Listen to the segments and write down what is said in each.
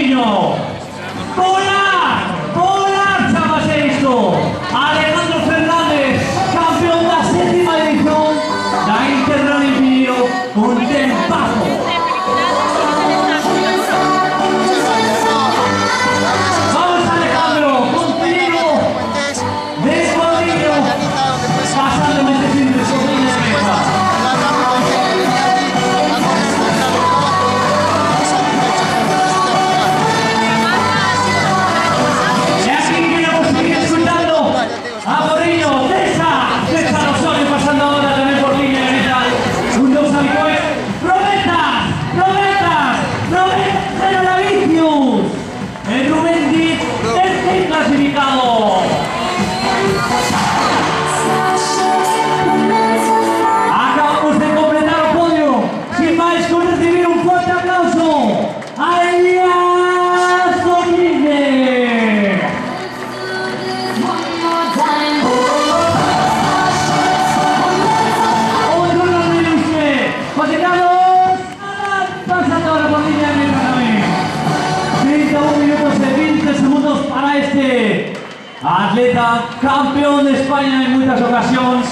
Mourinho. Volar, chamas esto. Alejandro Fernández, campeón da séptima edición da Interrally Pinheiro, con tempazo. Vamos Alejandro, contigo, de Mourinho, pasando este fin de semana. Acabamos de completar el podio. Sin más, con recibir un fuerte aplauso a Elias Domínguez. Otro nombre de usted. Continuamos. Pasando ahora por línea de entrenamiento. 31 minutos y 20 segundos para este atleta, campeón de España en muchas ocasiones,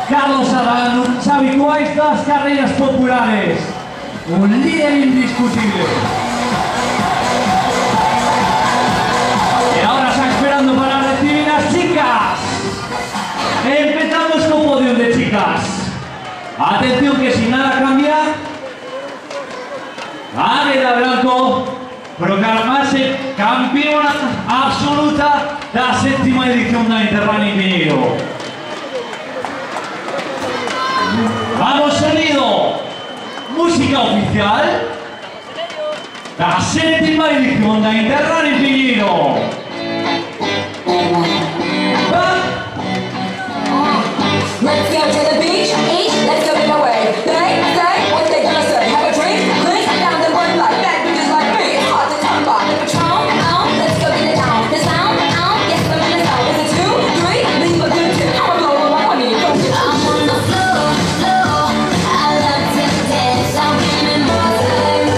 Carlos Adán, un habitual de estas carreras populares, un líder indiscutible. Y ahora está esperando para recibir a las chicas. Empezamos con podio de chicas. Atención que si nada cambia, Águeda Blanco proclamarse campeona absoluta de la séptima edición de Interrally Pinheiro. Vamos, sonido, música oficial de la séptima edición de Interrally Pinheiro. Let's go to the beach, eat, let's go get away. They say what they gonna say. Have a drink, drink, down the one like that. Because like me, it's hard to come by. The Patron, let's go get it down. The sound, yes, I'm in the sound. Is it 2, 3, leave a good tip. I'ma blow my money, go get it. I'm on the floor, I love to dance. I'm feeling more time.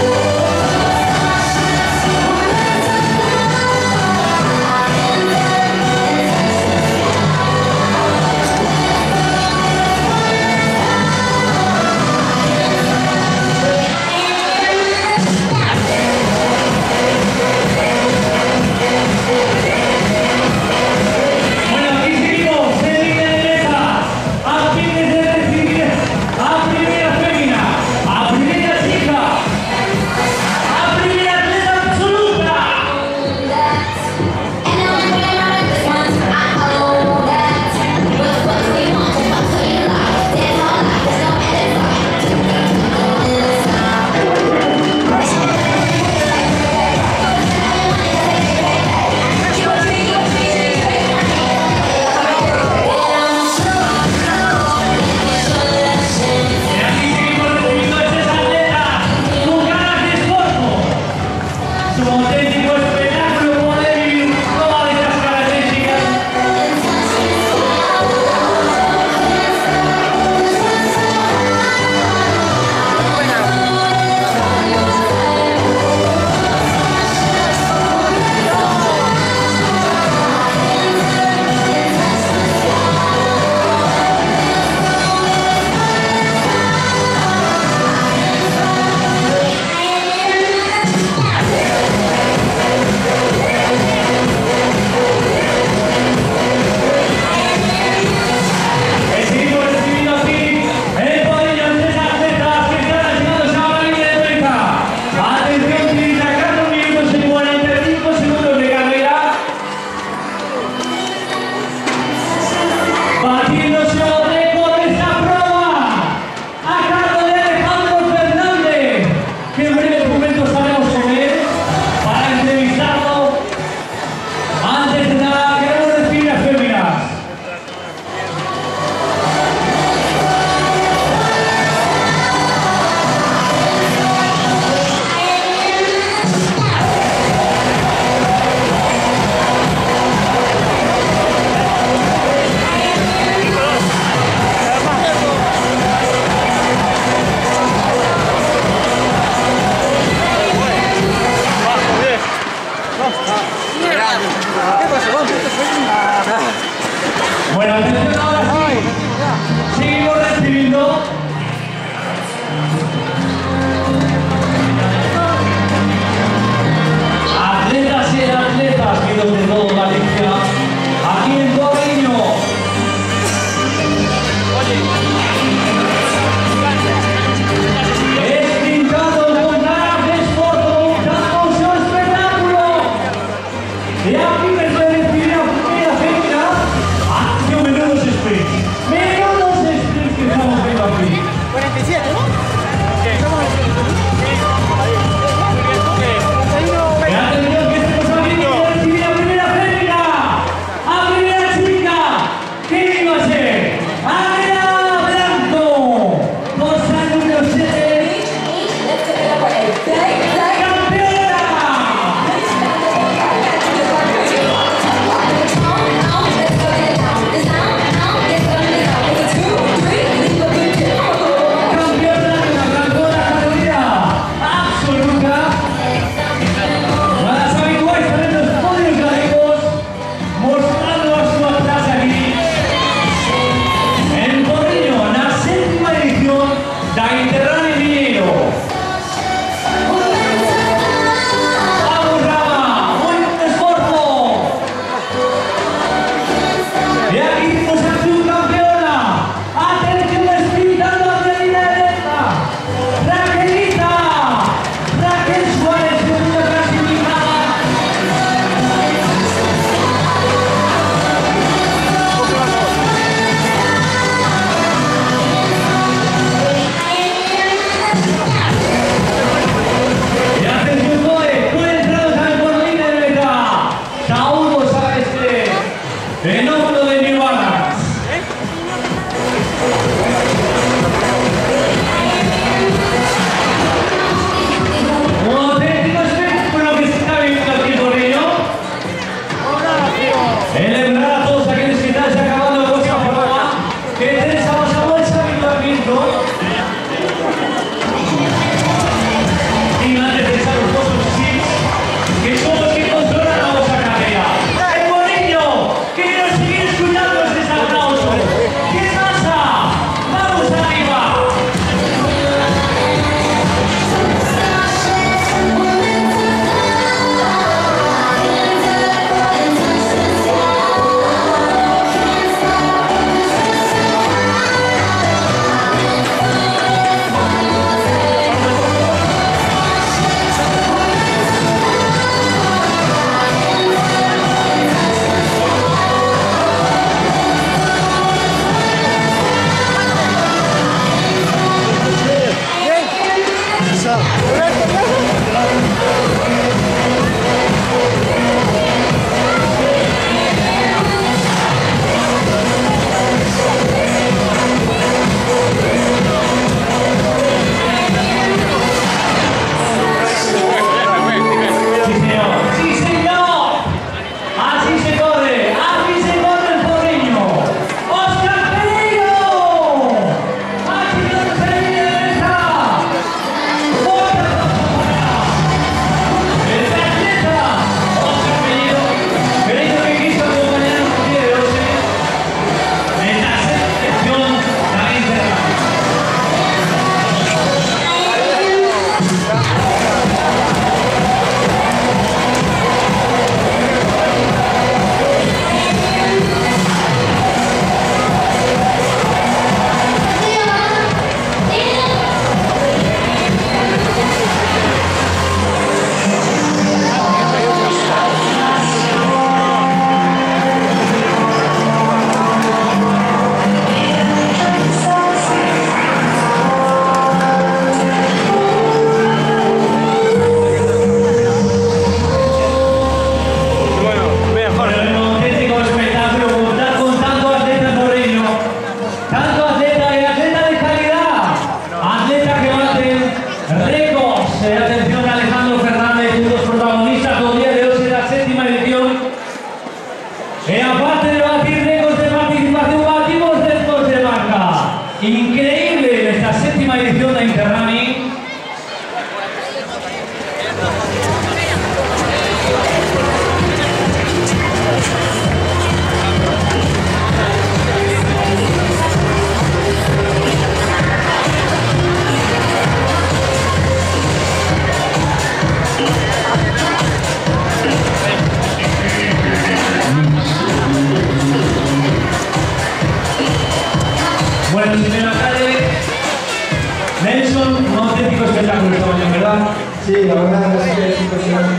Sí, la verdad es impresionante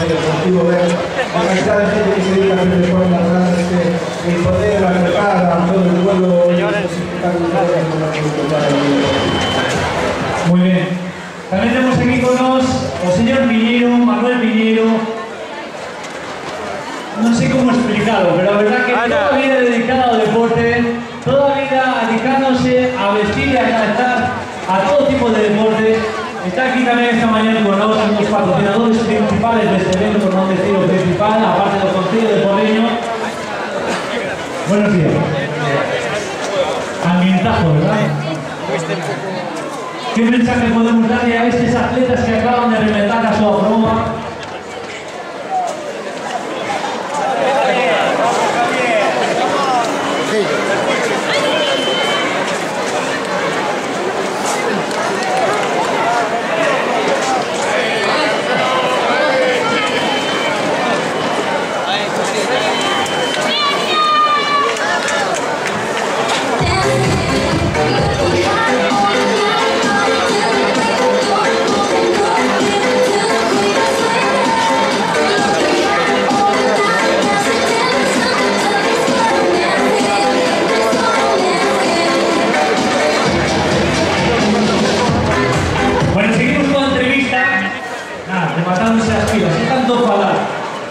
el deportivo ver la cantidad de gente que se dedica a hacer deporte, la verdad es que el poder acercar a todo el pueblo es espectacular. Muy bien. También tenemos aquí con nos o señor Piñero, Manuel Piñero. No sé cómo explicarlo, pero la verdad que toda la vida dedicada al deporte, toda la vida dedicándose a vestir y a calzar a todo tipo de deporte. Está aquí también esta mañana con nosotros los patrocinadores principales de este evento, por no decir lo principal, aparte del Concejo de Porriño. Buenos días. Ambientazo, ¿verdad? ¿Qué mensaje podemos darle a estos atletas que acaban de rematar a su broma?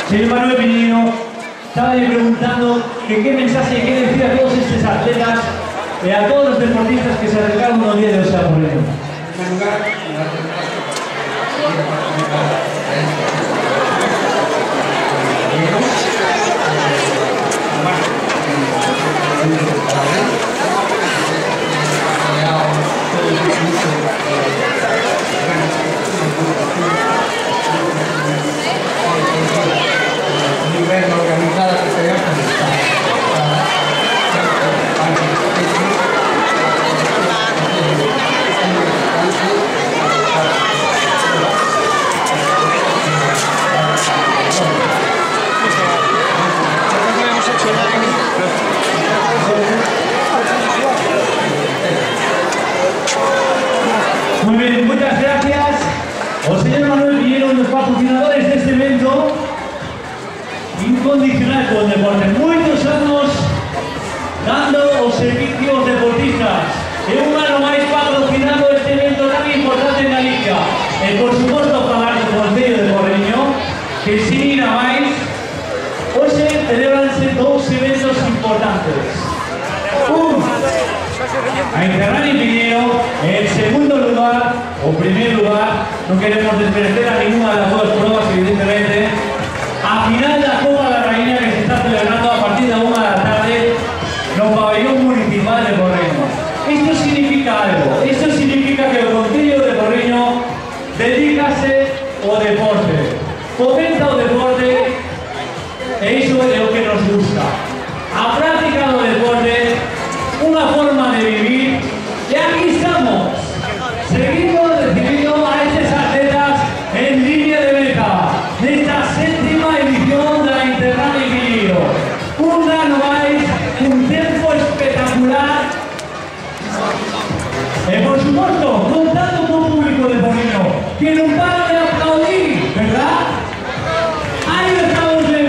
Señor Manuel Piñero, estaba yo preguntando que qué mensaje, qué decir a todos estos atletas y a todos los deportistas que se acercaron unos días de Osea Porriño. En primer lugar, organizada que se llama Muy bien, muchas gracias. O señor Manuel Piñero, los patrocinadores de este evento incondicional con el deporte. Muchos años dando os servicios deportistas. Es un ano máis patrocinando este evento tan importante en Galicia. E por suposto falar do Concello de Porriño, que sin ir a máis, hoxe celebranse dous eventos importantes. A Interrani Piñero, en segundo lugar, o primer lugar, no queremos desmerecer a ninguna de las dos pruebas, evidentemente, a final da Copa da Raíña que se está celebrando a partir de 1 da tarde no pabellón municipal de Porriño. Esto significa algo, esto significa que el Concello de Porriño dedícase ao deporte, fomenta o deporte e iso é o que nos gusta. A práctica do deporte, unha forma de vivir, e aquí estamos, seguimos recibiendo a estes atletas en línea de meta nesta séptima edición da Interrani Piñero. Un ano máis, un tempo espectacular e, por suposto, contando con o público de Porriño que non para de aplaudir, ¿verdad? Ahí lo estamos viendo.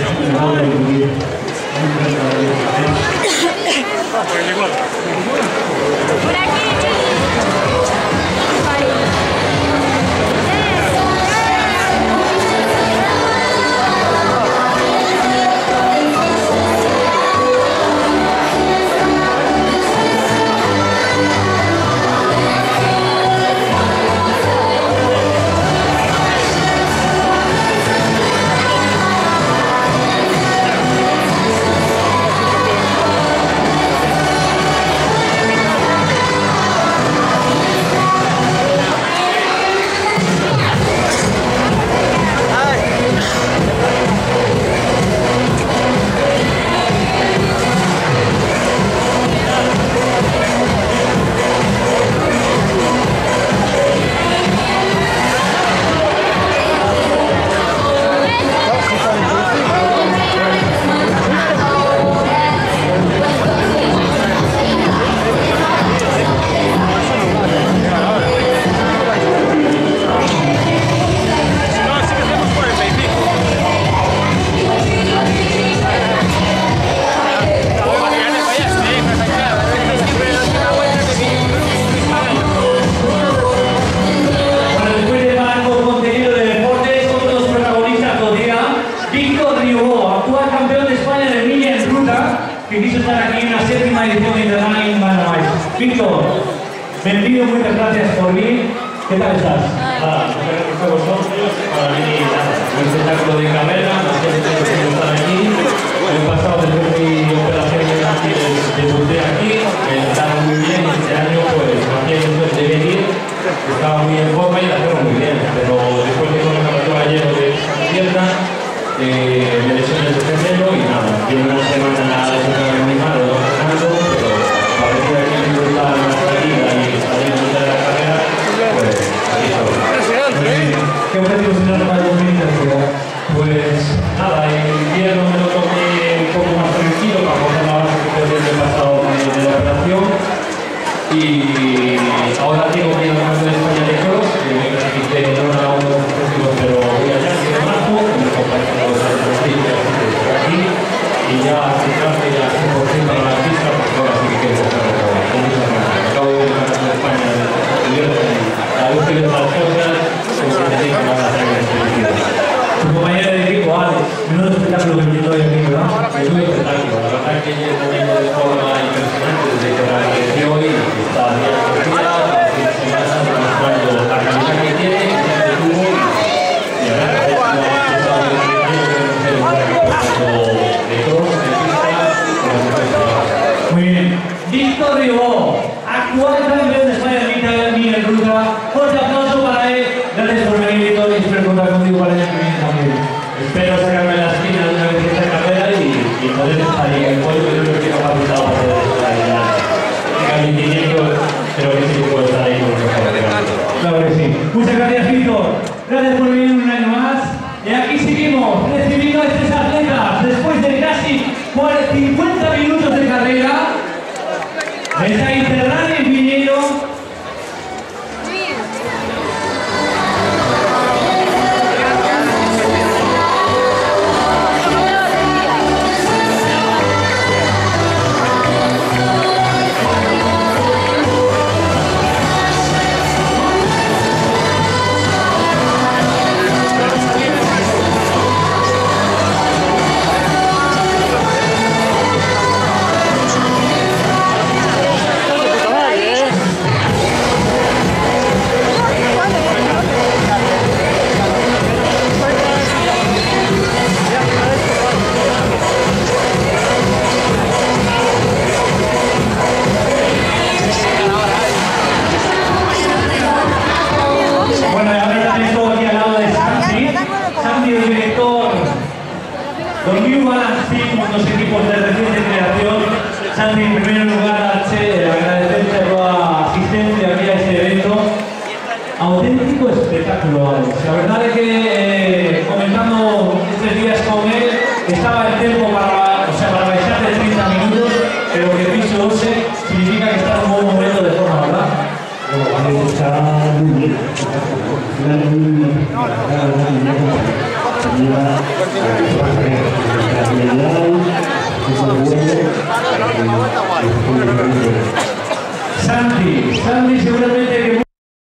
acabo de vivir. Por aquí. Que quiso estar aquí en la 7ª edición de Interrunning Manual. Víctor, bienvenido, muchas gracias por venir. ¿Qué tal estás? Nada, muchas gracias a vosotros. Para mí, nada, un espectáculo de carrera, la gente que estar aquí. El pasado, después de mi operación aquí, debuté aquí, me trataron muy bien y este año, pues, también de venir, estaba muy en forma y la hacemos muy bien. Pero después de con el pasado ayer de izquierda, me lesioné el gemelo y nada, tiene una semana de muy malo, pero parecía que me gustaba la salida y salir de la carrera, pues aquí estoy. ¿Qué objetivos tendrás para el 2023? Pues nada, en invierno me lo tomé un poco más tranquilo para poner la base que perdí el pasado de la operación y ahora tengo que ir al Campeonato de España de Cross, que me clasifiqué no a unos objetivos, pero voy allá en marzo, con mis compañeros de aquí y ya acercarme ya 100% a la pista, porque ahora sí que quiero hacerlo con muchas ganas. Acabo de ir al Campeonato de España de Estudiantes y a gusto de las cosas, pues que tengo que hacer felicidad. Tu compañero de equipo, Alex, menudo espectáculo que me hoy aquí, ¿verdad? Es un espectáculo, la verdad que llevo un año de forma impresionante desde que la creció y está bien acogida, la fin de semana demostrando la calidad que tiene, que siempre tuvo y a ver, ha estado bien que no sé de cross, de pista, Muy bien. Víctor Ribó, actual campeón de España de Mini en ruta. Fuerte aplauso para él. Gracias por venir, Víctor, y espero contar contigo para el año que viene también. Espero sacarme la esquina de una vez que esta carrera y poder estar ahí en el podio, que creo que estoy capacitado para poder estar ahí en el 1500, creo que sí que puedo estar ahí con los mejores. Claro que sí. Muchas gracias, Víctor. Gracias por venir un año más. Y aquí seguimos recibiendo a estos atletas después de casi 50 minutos de carrera. Está Interrunning Piñeiro. Bueno, y ahora también estoy aquí al lado de Santi. Santi, el director de New Balance Team, unos equipos de reciente creación. Santi, en primer lugar, agradecerte por la asistencia aquí a este evento. Auténtico espectáculo, Alex. La verdad es que comentando estos días con él, estaba el tiempo para baixar de 30 minutos, pero que piso 12 significa que está en un buen momento de forma, ¿verdad? Está muy bien. Está muy bien. Santi seguramente que